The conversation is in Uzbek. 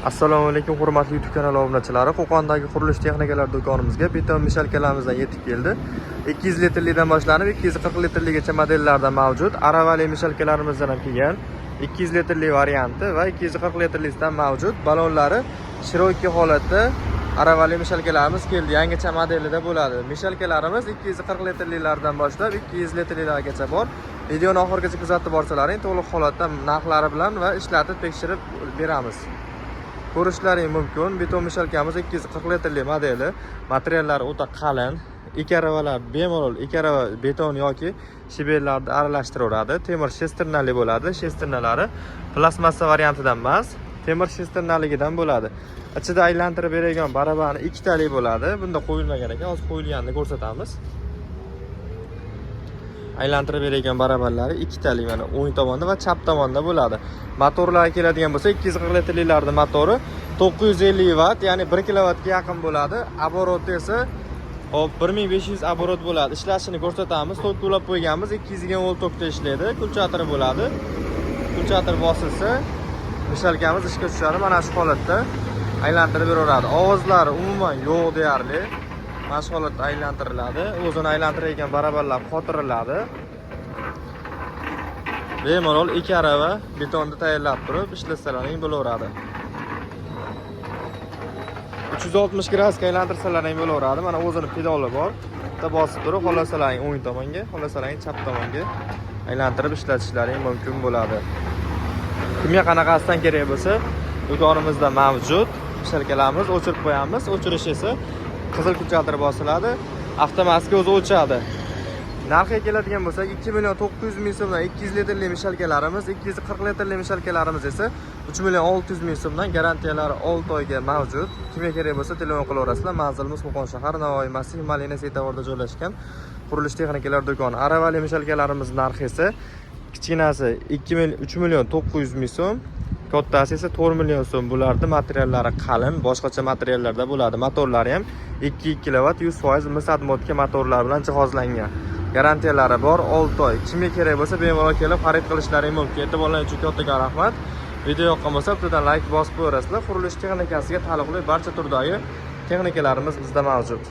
Assalomu alaykum hurmatli YouTube kanali obunachilari. Qo'qondagi qurilish texnikalar do'konimizga beton mishalkalarimizdan yetib keldi. 200 litrlikdan boshlanib 240 litrligacha modellarda mavjud. Aravali mishalkalarimizdan ham kelgan 200 litrli varianti va 240 litrlikdan mavjud. Balonlari shiroki holatda aravali mishalkalarimiz keldi. Yangicha modelida bo'ladi. Mishalkalarimiz 240 litrliklardan boshlab 200 litrliklargacha bor. Videoni oxirigacha kuzatib borsalaring, to'liq holatda narxlari bilan va ishlatib tekshirib beramiz. Ko'rishlaring mumkin. Beton mishalkamiz 240 litrli modeli. Materiallari o'ta qalin. Ikaravalar bemalol ikarava beton yoki shibellarni aralashtiradi. Temir shesternali bo'ladi. Shesternalari plastmassa variantidan emas, temir shesternaligidan bo'ladi. Ichida aylantirib beradigan barabani ikkitalik bo'ladi. Bunda qo'yilmagan ekan, hozir qo'yilganini ko'rsatamiz. Aylantirib beradigan barabarlari ikkitalik, mana o'ng tomonda va chap tomonda bo'ladi. Motorlar keladigan bo'lsa 240 litrliklarning motori 950 vatt, ya'ni 1 kilovattga yaqin bo'ladi. Oboroti esa 1500 oborot bo'ladi. Ishlashini ko'rsatamiz. Tok to'lab qo'yganmiz. 220 volt tokda ishlaydi. Kulchatiri bo'ladi. Kulchatir bosilsa mishalkamiz ishga tushadi. Mana shu holatda aylantirib beraveradi. Ovozlari umuman yo'q deyarli. Mana shu holatda aylantiriladi. O'zini aylantiradigan barabarlar qotiriladi. Bemalol ikarava betonni tayyorlab turib ishlasalaring bo'laveradi. 360 gradusga aylantirsalaring bo'laveradi. Mana o'zini pedali bor. Bitta bosib turib, xohlasalaring o'ng tomonga, xohlasalaring chap tomonga aylantirib ishlatishlaring mumkin bo'ladi. Kimga qanaqasidan kerak bo'lsa, do'konimizda mavjud. Mishalkalarimiz o'chirib qo'yamiz. O'chirish esa qizil kulchatir bosiladi, avtomatik o'zi o'chadi. Narxiga keladigan bo'lsak, 2.900.000 so'mdan 200 litrli mishalkalarimiz, 240 litrli mishalkalarimiz esa 3.600.000 so'mdan garantiyalari 6 oyga mavjud. Kimga kerak bo'lsa telefon qilaverasizlar. Manzilimiz Qo'qon shahar, Navoiy massiv Malina svetoforda joylashgan qurilish texnikalar do'koni. Aravali mishalkalarimiz narxi esa kichkinasi 3.900.000 so'm, kattasi esa 4 million so'm bo'lardi. Materiallari qalin, boshqacha materiallarda bo'ladi. Motorlari ham 2 kilovat 100% misad modga motorlar bilan jihozlangan. Garantiyalari bor 6 oy. Kimga kerak bo'lsa bemalol kelib xarid qilishlaring mumkin. E'tiborlaringiz uchun katta rahmat. Video yoqqan bo'lsa bittadan like bosib qo'yasizlar. Qurilish texnikasiga taalluqli barcha turdagi texnikalarimiz bizda mavjud.